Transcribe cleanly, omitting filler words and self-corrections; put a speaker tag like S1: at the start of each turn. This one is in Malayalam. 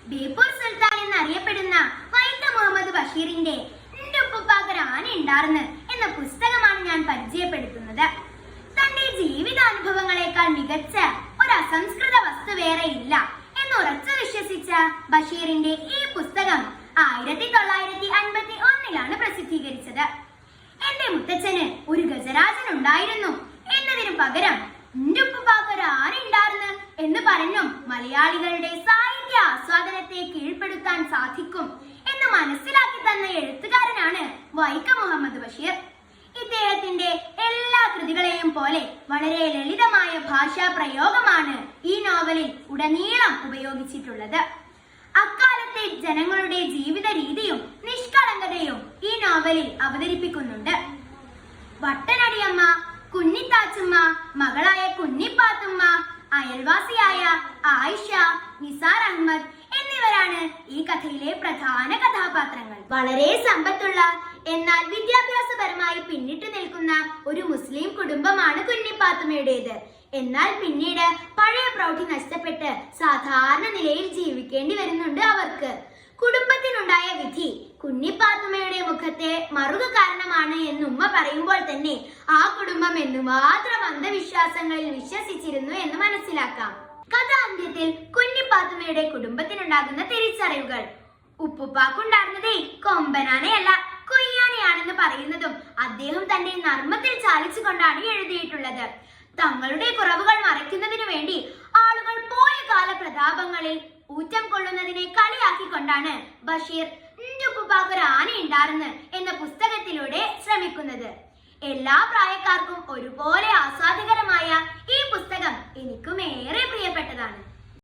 S1: ബേപ്പൂർ സുൽത്താൻ എന്നറിയപ്പെടുന്ന വൈക്കം മുഹമ്മദ് ബഷീറിന്റെ "ന്റെ ഉപ്പുപ്പാക്കൊരു ആന ഉണ്ടാർന്ന്" എന്ന പുസ്തകമാണ് ഞാൻ പരിചയപ്പെടുത്തുന്നത്. തന്റെ ജീവിതാനുഭവങ്ങളെക്കാൾ മികച്ച ഒരു അസംസ്കൃത വസ്തു വേറെ ഇല്ല എന്ന് ഉറച്ചു വിശ്വസിച്ച ബഷീറിന്റെ ഈ പുസ്തകം 1951 പ്രസിദ്ധീകരിച്ചത്. "എന്റെ മുത്തച്ഛന് ഒരു ഗജരാജൻ ഉണ്ടായിരുന്നു" എന്നതിനു പകരം "ന്റെ ഉപ്പുപ്പാക്കൊരു ആന ഉണ്ടാർന്ന്" എന്ന് പറഞ്ഞും മലയാളികളുടെ സാഹിത്യ ആസ്വാദനത്തെ കീഴ്പ്പെടുത്താൻ സാധിക്കും എന്ന് മനസ്സിലാക്കി തന്ന എഴുത്തുകാരനാണ് വൈക്കം മുഹമ്മദ് ബഷീർ. ഇദ്ദേഹത്തിന്റെ എല്ലാ കൃതികളെയും പോലെ വളരെ ലളിതമായ ഭാഷാ പ്രയോഗമാണ് ഈ നോവലിൽ ഉടനീളം ഉപയോഗിച്ചിട്ടുള്ളത്. അക്കാലത്തെ ജനങ്ങളുടെ ജീവിത രീതിയും നിഷ്കളങ്കതയും ഈ നോവലിൽ അവതരിപ്പിക്കുന്നുണ്ട്. വട്ടനടിയമ്മ, കുഞ്ഞിത്താച്ചുമ്മ, മകളായ കുഞ്ഞിപ്പാത്തുമ്മ, അയൽവാസിയായ ആയിഷ, നിസാർ അഹമ്മദ് എന്നിവരാണ് ഈ കഥയിലെ പ്രധാന കഥാപാത്രങ്ങൾ. വളരെ സമ്പത്തുള്ള എന്നാൽ വിദ്യാഭ്യാസപരമായി പിന്നിട്ട് നിൽക്കുന്ന ഒരു മുസ്ലിം കുടുംബമാണ് കുഞ്ഞിപ്പാത്തുമ്മയുടേത്. എന്നാൽ പിന്നീട് പഴയ പ്രൗഢി നഷ്ടപ്പെട്ട് സാധാരണ നിലയിൽ ജീവിക്കേണ്ടി വരുന്നുണ്ട് അവർക്ക്. കുടുംബത്തിനുണ്ടായ വിധി കുഞ്ഞിപ്പാത്തുമ്മയുടെ മുഖത്തെ മറുക കാരണമാണ് എന്ന് ഉമ്മ പറയുമ്പോൾ തന്നെ ആ കുടുംബം എന്തുമാത്രം അന്ധവിശ്വാസങ്ങളിൽ വിശ്വസിച്ചിരുന്നു എന്ന് മനസ്സിലാക്കാം. കഥാന്ത്യത്തിൽ കുഞ്ഞിപ്പാത്തുമ്മയുടെ കുടുംബത്തിനുണ്ടാകുന്ന തിരിച്ചറിവുകൾ. ഉപ്പുപ്പാക്കുണ്ടായിരുന്നതേ കൊമ്പനാനയല്ല കൊയ്യാനയാണെന്ന് പറയുന്നതും അദ്ദേഹം തന്റെ നർമ്മത്തിൽ ചാലിച്ചുകൊണ്ടാണ് എഴുതിയിട്ടുള്ളത്. തങ്ങളുടെ കുറവുകൾ മറയ്ക്കുന്നതിനു വേണ്ടി ആളുകൾ പോയ കാല പ്രതാപങ്ങളിൽ ഊറ്റം കൊള്ളുന്നതിനെ കളിയാക്കിക്കൊണ്ടാണ് ബഷീർ "ന്റെ ഉപ്പുപ്പാക്കൊരു ആന ഉണ്ടാർന്ന്" എന്ന പുസ്തകത്തിലൂടെ ശ്രമിക്കുന്നത്. എല്ലാ പ്രായക്കാർക്കും ഒരുപോലെ ആസ്വാദികരമായ ഈ പുസ്തകം എനിക്കും ഏറെ പ്രിയപ്പെട്ടതാണ്.